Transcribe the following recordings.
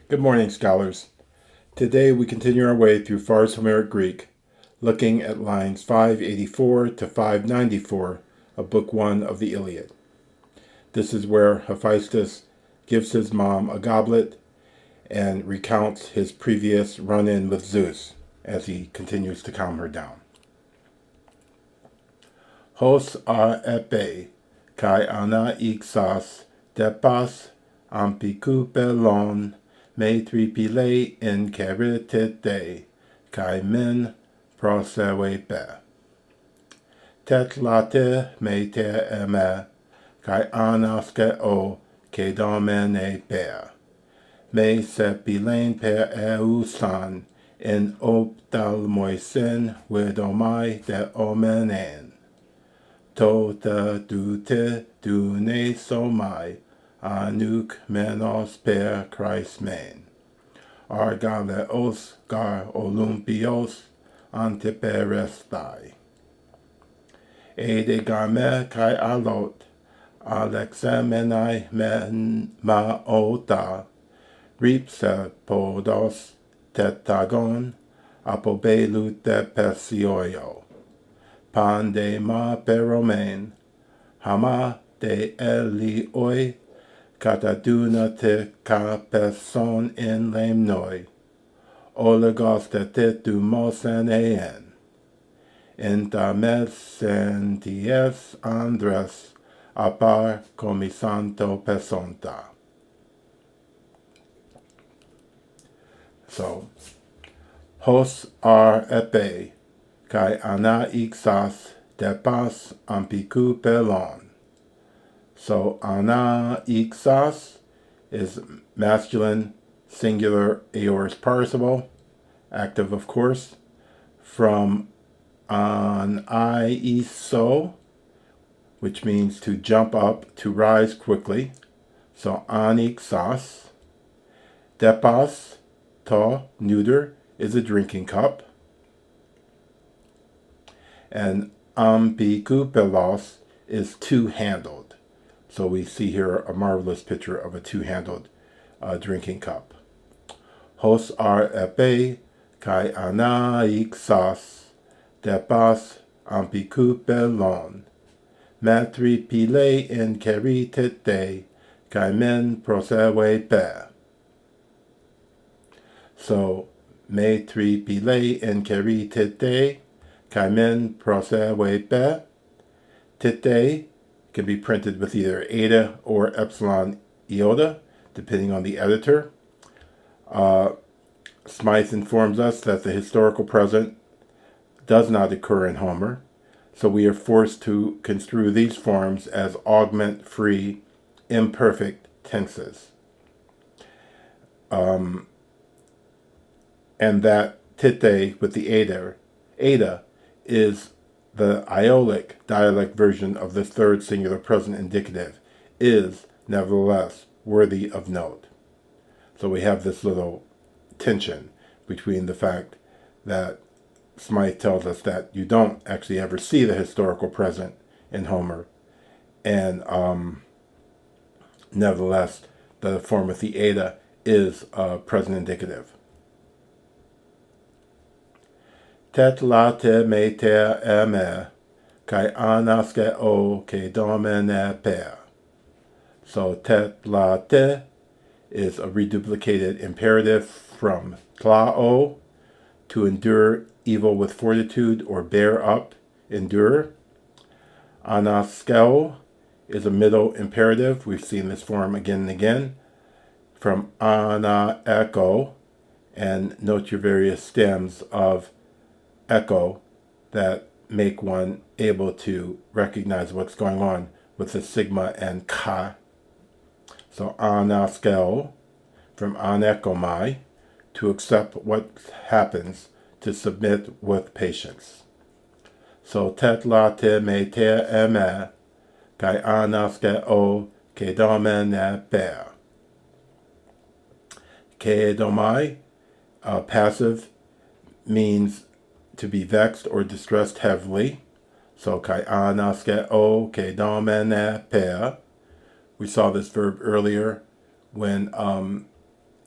Good morning, scholars. Today we continue our way through Far's Homeric Greek, looking at lines 584 to 594 of Book 1 of the Iliad. This is where Hephaestus gives his mom a goblet and recounts his previous run-in with Zeus as he continues to calm her down. Hos a epe, kai ana ixas, depas ampikupelon, me tripile in keritete, kai men prosewepe. Tet late me te eme, kai anaske o ke domene per. Me sepilen per eusan, in optalmoisen widomai de omenen. Tota dute dune somai, anuk menos per Christmen. Argaleos gar Olympios antiperestai. Ede game kai alot, alexamenai men maota, ripse podos tetagon, apobelute persioio. Pande ma peromen, hama de elioi, cataduna te capeson in lemnoi, oligos te titumos en ean, intamescenties andres, apar comisanto pesonta. So, hos ar epe, kai ana ixas depas ampiku pelon. So ana ixas is masculine, singular aorist participle, active of course, from an iso, which means to jump up, to rise quickly. So anixas. Depas, to, neuter, is a drinking cup. And ampikupelos is two-handled. So we see here a marvelous picture of a two-handled drinking cup. Hos ar epe kai ana ixas depas ampikupelon. Matri pile in keritete kai men prosewe pe. So, matri pile in keritete Kaimen prosewepe. Tite can be printed with either eta or epsilon iota, depending on the editor. Smythe informs us that the historical present does not occur in Homer, so we are forced to construe these forms as augment-free, imperfect tenses. And that tite with the eta is the Iolic dialect version of the third singular present indicative, is nevertheless worthy of note. So we have this little tension between the fact that Smythe tells us that you don't actually ever see the historical present in Homer, and nevertheless the form with the eta is present indicative. Tet late me te eme, kai anaske o ke domene per. So tet late is a reduplicated imperative from tlao, to endure evil with fortitude or bear up, endure. Anaskeo is a middle imperative. We've seen this form again and again. From ana echo, and note your various stems of echo that make one able to recognize what's going on with the sigma and ka. So anaskeo, from anekomai, to accept what happens, to submit with patience. So tet late me te eme, kai anaskeo ke domene per. Ke domai, passive, means to be vexed or distressed heavily. So kai anaske o ke domene per. We saw this verb earlier when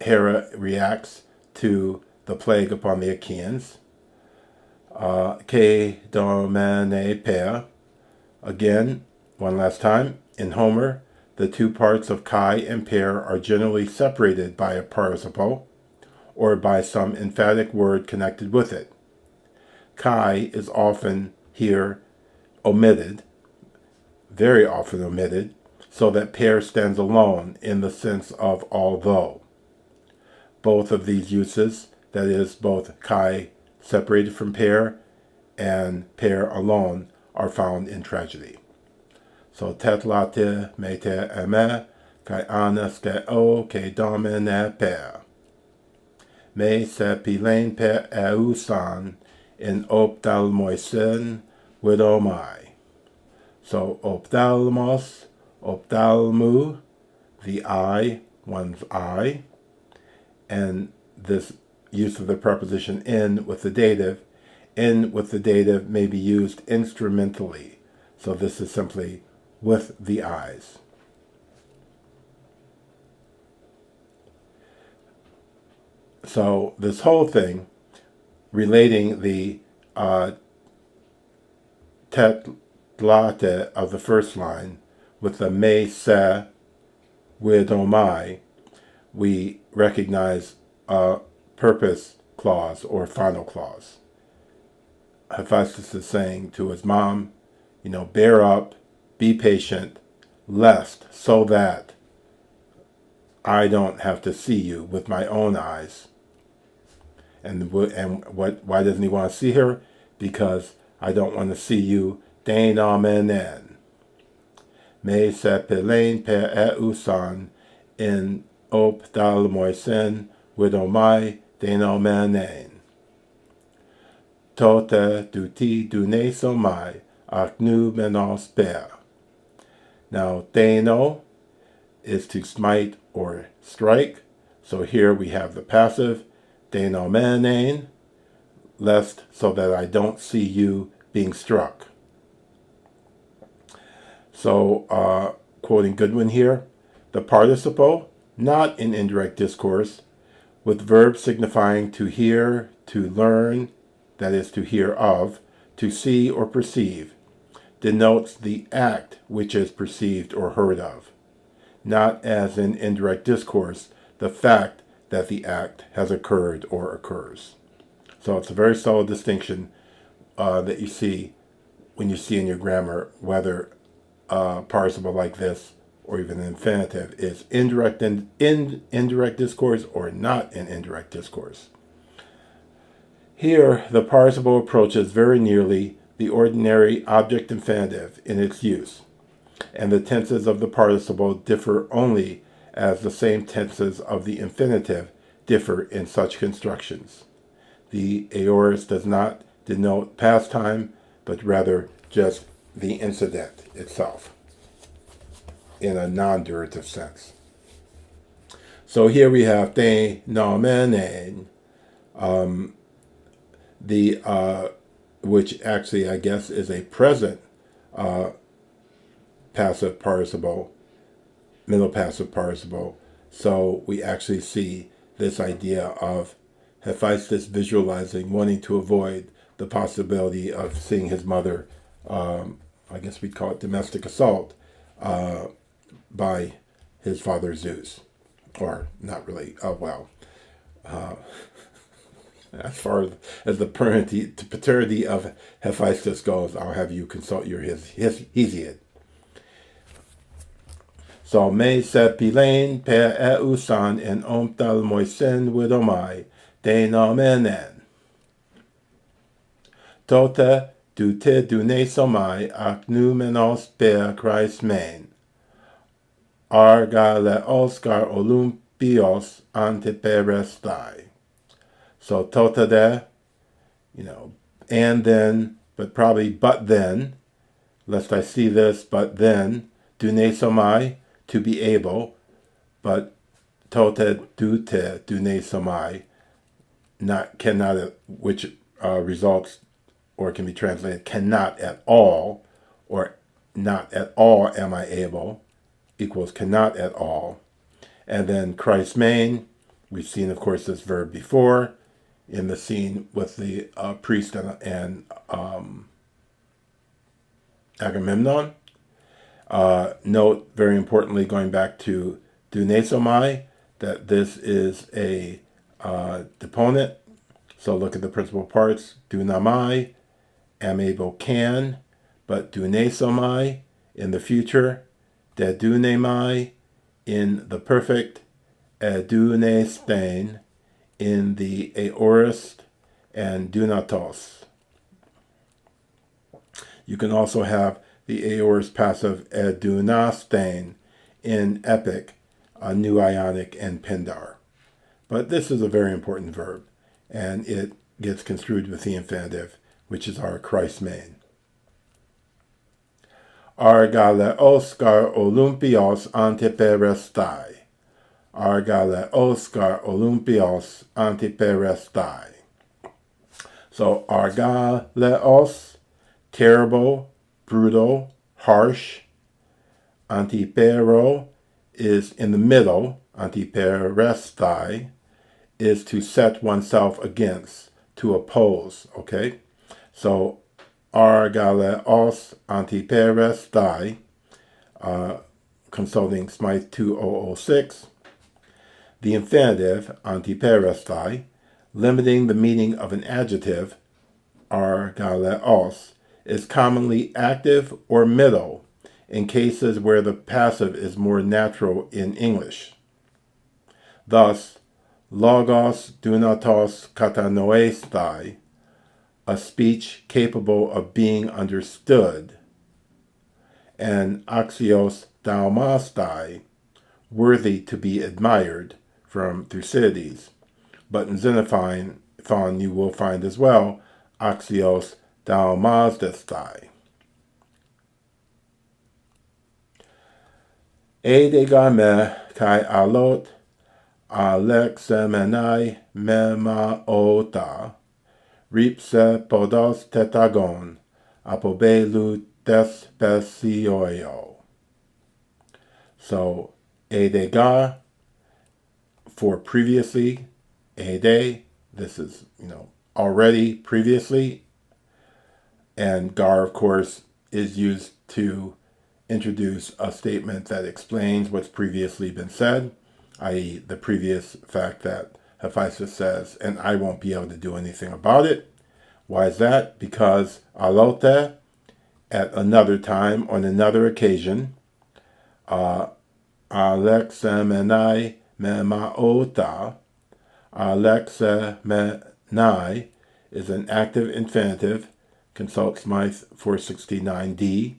Hera reacts to the plague upon the Achaeans. Ke domine per. Again, one last time, in Homer, the two parts of Kai and Per are generally separated by a participle or by some emphatic word connected with it. Kai is often here omitted, very often omitted, so that Per stands alone in the sense of although. Both of these uses, that is, both Kai separated from Per and Per alone, are found in tragedy. So tetlate mete eme, kai anas ke o ke domine Per. Me se pilen per eusan in ophthalmoisen widomai. So ophthalmos, ophthalmu, the eye, one's eye, and this use of the preposition in with the dative. In with the dative may be used instrumentally. So this is simply with the eyes. So this whole thing relating the tetlate of the first line with the me se widomai, we recognize a purpose clause or final clause. Hephaestus is saying to his mom, bear up, be patient, lest, so that I don't have to see you with my own eyes. And why doesn't he want to see her? Because I don't want to see you denomenen. Me se pilen per eusan in ophthalmoisen widomai denomenen. Tote duti dunesomai aknu menos per. Now, deno is to smite or strike. So here we have the passive, denomenen, lest, so that I don't see you being struck. So, quoting Goodwin here, the participle, not in indirect discourse, with verbs signifying to hear, to learn, that is to hear of, to see or perceive, denotes the act which is perceived or heard of, not as in indirect discourse, the fact that the act has occurred or occurs. So it's a very subtle distinction that you see when you see in your grammar whether a participle like this or even an infinitive is indirect in indirect discourse or not in indirect discourse. Here, the participle approaches very nearly the ordinary object infinitive in its use, and the tenses of the participle differ only as the same tenses of the infinitive differ in such constructions. The aorist does not denote past time, but rather just the incident itself in a non-durative sense. So here we have denomenen, which actually I guess is a present passive participle, middle passive participle. So we actually see this idea of Hephaestus visualizing, wanting to avoid the possibility of seeing his mother, I guess we'd call it domestic assault, by his father Zeus. Or not really, as far as the paternity of Hephaestus goes, I'll have you consult your Hesiod. So me se pilen per eusan en ophthalmoisen widomai denomenen. Tote dute dunesomai ac numenos per Christ main. Argale Oscar Olympios anteperestai. So tota there, and then, but probably but then, lest I see this, but then, dunesomai, to be able, but tota dute dunesomai, cannot, which results, or can be translated, cannot at all, or not at all am I able, equals cannot at all. And then Christ main, We've seen, of course, this verb before in the scene with the priest and Agamemnon. Note, very importantly, going back to dunesomai, that this is a deponent. So look at the principal parts. Dunamai, am able, can, but dunesomai in the future, dedunemai in the perfect, edunesthein in the aorist, and dunatos. You can also have the aorist passive edunasthein in epic, New Ionic, and Pindar. But this is a very important verb, and it gets construed with the infinitive, which is our Christ main. Argaleos gar Olympios antiperestai. Argaleos gar Olympios antiperestai. So argaleos, terrible, brutal, harsh. Antipero is in the middle. Antiperestai is to set oneself against, to oppose, okay? So argaleos antiperestai, consulting Smythe 2006. The infinitive, antiperestai, limiting the meaning of an adjective, argaleos, is commonly active or middle in cases where the passive is more natural in English. Thus, logos dunatos katanoestai, a speech capable of being understood, and axios daumastai, worthy to be admired, from Thucydides. But in Xenophon you will find as well axios daumasdestai. Edegame kai alot alexemenai memaota ripse podos tetagon apobelu despesioio. So edega for previously, ede, this is, already, previously, and gar, of course, is used to introduce a statement that explains what's previously been said, i.e. the previous fact that Hephaestus says, and I won't be able to do anything about it. Why is that? Because alote, at another time, on another occasion, alexemenai memaota, alexemenai is an active infinitive, consult Smythe 469d,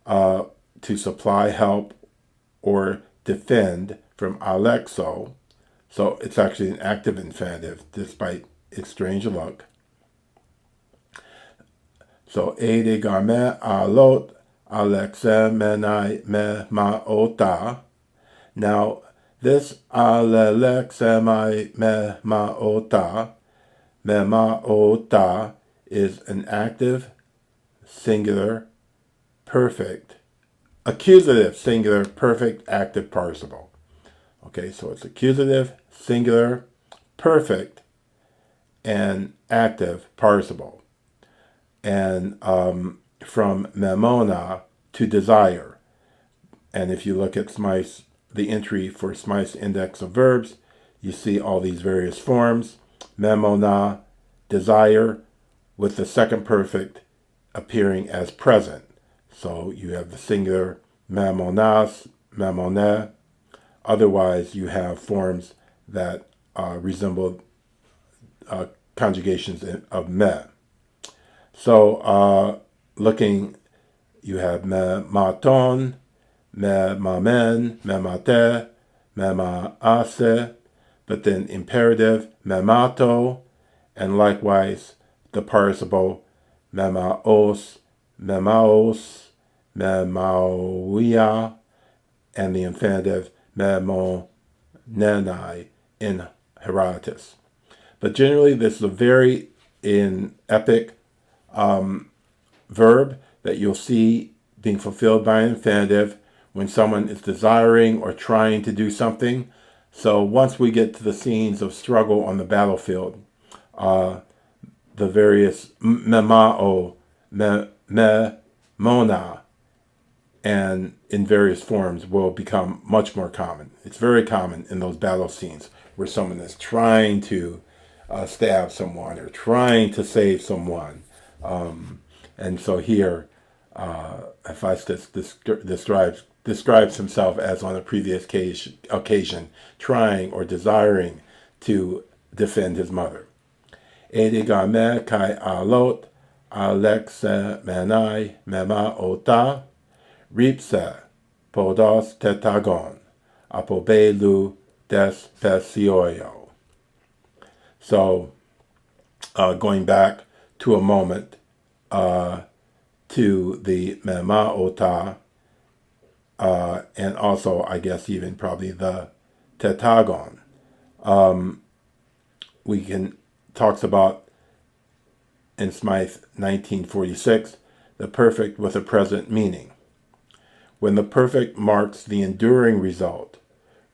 to supply help or defend from alexo. So it's actually an active infinitive, despite its strange look. So edegame alot alexemenai memaota. Now, this alexemai memaota is an active, singular, perfect, accusative, singular, perfect, active participle. Okay, so it's accusative, singular, perfect, and active participle. And from memona, to desire. And if you look at Smythe's, the entry for Smythe's index of verbs, you see all these various forms. Memona, desire, with the second perfect appearing as present. So you have the singular memonas, memone. Otherwise, you have forms that resemble conjugations of me. So looking, you have me maton, me mamen, me mate, me maase, but then imperative, me mato, and likewise the participle memaos, memaos, memauia, and the infinitive memonenai in Herodotus. But generally, this is a very in epic verb that you'll see being fulfilled by an infinitive when someone is desiring or trying to do something. So once we get to the scenes of struggle on the battlefield, the various memao, mona, and in various forms will become much more common. It's very common in those battle scenes where someone is trying to stab someone or trying to save someone. And so here, Hephaestus describes himself as on a previous occasion trying or desiring to defend his mother. Edigame kai alot alexe menai mema ota ripse podos tetagon apobelu des pesioio. So, going back to a moment to the mema ota, and also, I guess, even probably the tetagon. Talks about in Smythe 1946, the perfect with a present meaning. When the perfect marks the enduring result,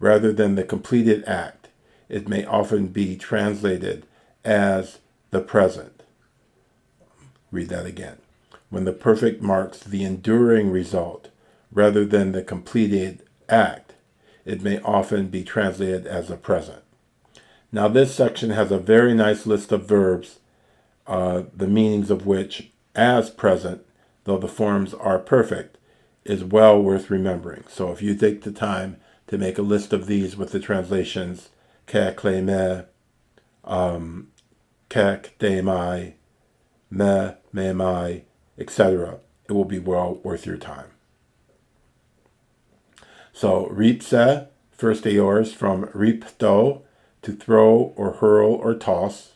rather than the completed act, it may often be translated as the present. Read that again. When the perfect marks the enduring result, rather than the completed act, it may often be translated as a present. Now this section has a very nice list of verbs, the meanings of which, as present, though the forms are perfect, is well worth remembering. So if you take the time to make a list of these with the translations, kek leme, kek demai, me mai, etc., it will be well worth your time. So ripse, first aors from ripto, to throw or hurl or toss.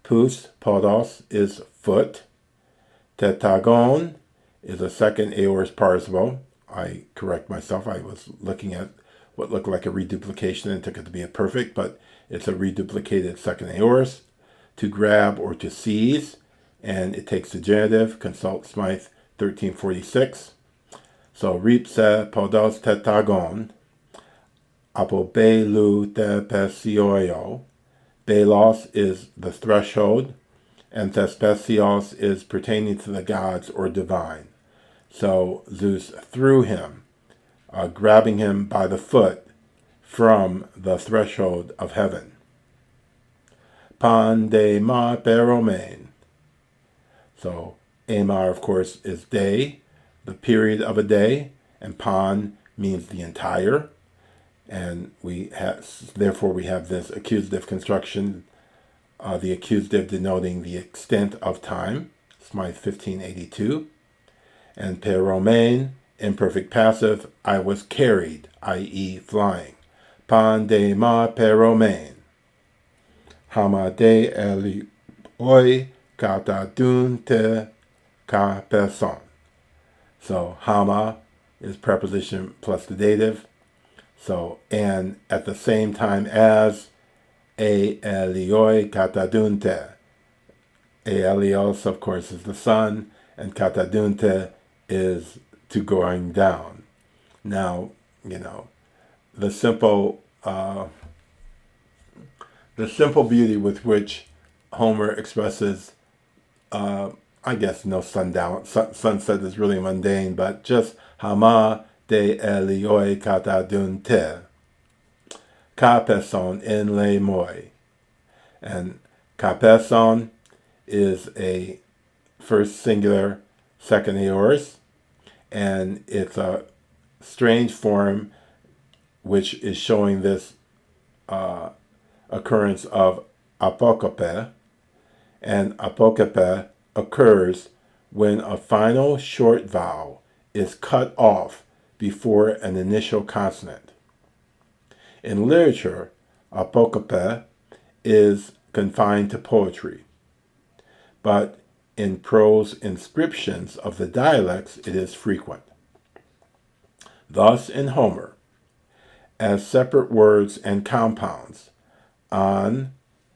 Pous, podos, is foot. Tetagon is a second aorist participle. I correct myself. I was looking at what looked like a reduplication and took it to be a perfect, but it's a reduplicated second aorist. To grab or to seize, and it takes the genitive. Consult Smythe 1346. So ripse, podos, tetagon. Apobelu tepesioio. Belos is the threshold, and thespesios is pertaining to the gods or divine. So Zeus threw him, grabbing him by the foot from the threshold of heaven. Pan de ma peromain. So Amar, of course, is day, the period of a day, and pan means the entire. And therefore we have this accusative construction, the accusative denoting the extent of time, Smythe 1582, and per Romain, imperfect passive, I was carried, i.e. flying. Pan de ma per Romain. Hama de elioi kata dun te ka person. So hama is preposition plus the dative. So, and at the same time as elioi katadunte. Elios, of course, is the sun, and katadunte is to going down. Now, the simple beauty with which Homer expresses, I guess no sunset is really mundane, but just hama de elioi katadunte. Kapeson en le moi. And kapeson is a first singular, second aorist, and it's a strange form which is showing this occurrence of apocope, and apocope occurs when a final short vowel is cut off before an initial consonant. In literature, apocope is confined to poetry, but in prose inscriptions of the dialects it is frequent. Thus in Homer, as separate words and compounds, an,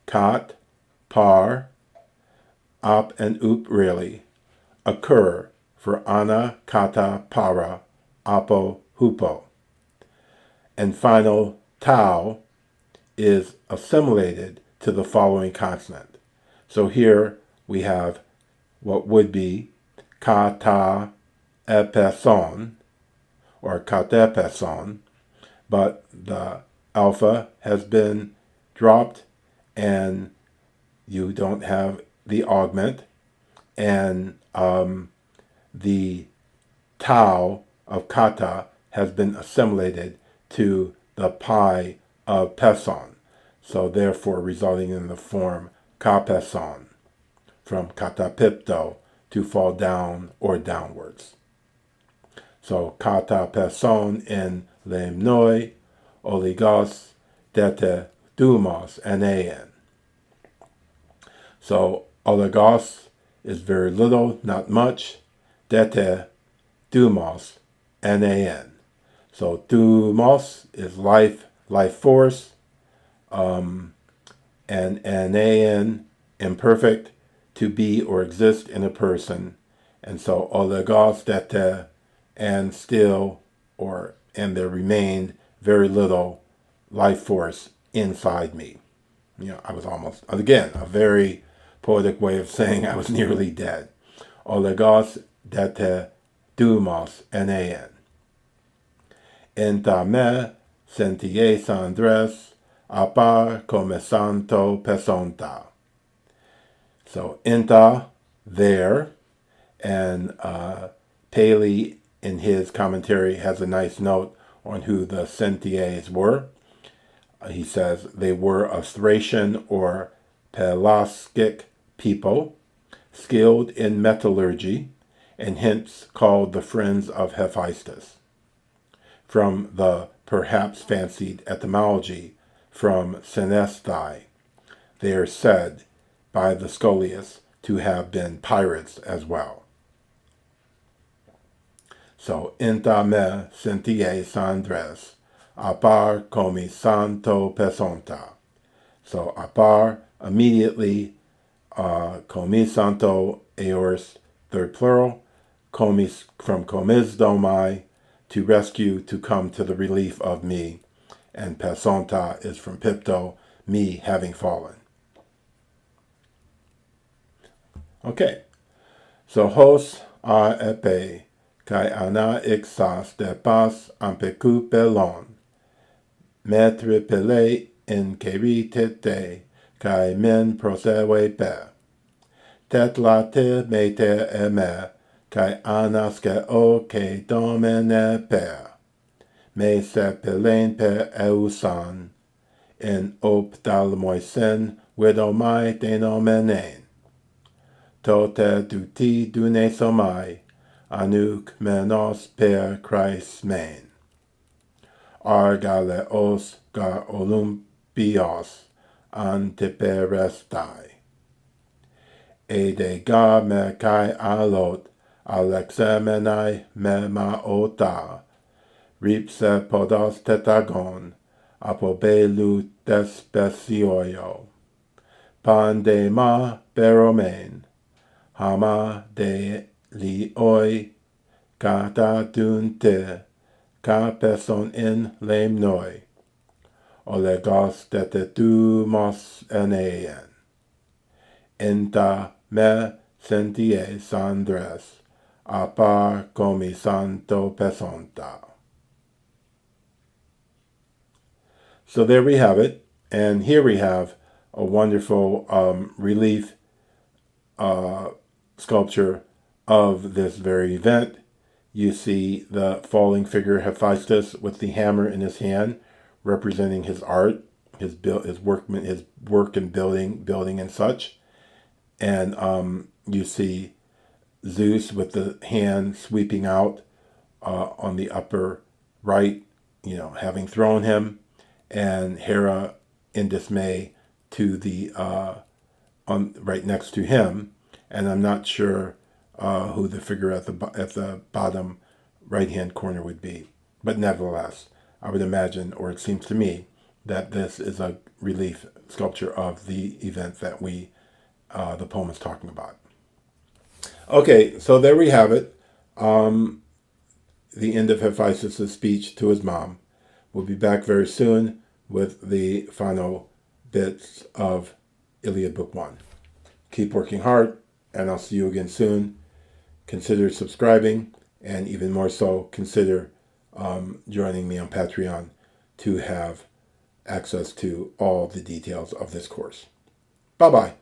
kat, par, op and up really, occur for ana, kata, para, apo, hupo. And final tau is assimilated to the following consonant. So here we have what would be kata epeson or katepeson, but the alpha has been dropped and you don't have the augment, and the tau of kata has been assimilated to the pi of peson, so therefore resulting in the form kapeson, from katapipto, to fall down or downwards. So katapeson in lemnoi, oligos, dete, dumos, anaen. So oligos is very little, not much. Dete, dumos, anaen. So dumos is life, life force, and anaen, imperfect, to be or exist in a person. And so oligos, dete, and still, and there remained very little life force inside me. I was almost, again, a very poetic way of saying I was nearly dead. Oligos, dete, dumos, anaen. Enta me senties andres, apar comesanto pesonta. So enta, there, and Paley in his commentary has a nice note on who the Sentiers were. He says they were a Thracian or Pelasgic people, skilled in metallurgy, and hence called the friends of Hephaestus. From the perhaps fancied etymology from senestai, they are said by the Scholius to have been pirates as well. So, inta me senties andres, apar comi santo pesonta. So, apar, immediately, comi santo eors, third plural, comis, from comis domai, to rescue, to come to the relief of me, and pesonta is from pipto, me having fallen. Okay, so hos a epe, kai ana ixas de pas ampecu pelon, metre pele in keritete, kai men prosewe pe. Tetlate mete eme, kai anaske o ke domene per. Me se pelen per eusan, in optalmoisen widomai denomenen. Tote duti dune somai, anuk menos per Christ main. Argaleos gar olympios antiperestai. Ede gar me kai alot alexemenai me maota, ripse podos tetagon, apobelu despesioio. Pande ma beromen, hama de lioi, kata dunte, ka peson in lemnoi, olegos detetumos eneien. Enta me senties andres, apar comi santo pesonta. So there we have it, and here we have a wonderful relief sculpture of this very event. You see the falling figure Hephaestus with the hammer in his hand, representing his art, his work and building and such. And you see Zeus with the hand sweeping out on the upper right, having thrown him, and Hera in dismay to the right next to him. And I'm not sure who the figure at the bottom right-hand corner would be. But nevertheless, I would imagine, or it seems to me, that this is a relief sculpture of the event that the poem is talking about. Okay, so there we have it. The end of Hephaestus' speech to his mom. We'll be back very soon with the final bits of Iliad Book 1. Keep working hard, and I'll see you again soon. Consider subscribing, and even more so, consider joining me on Patreon to have access to all the details of this course. Bye-bye.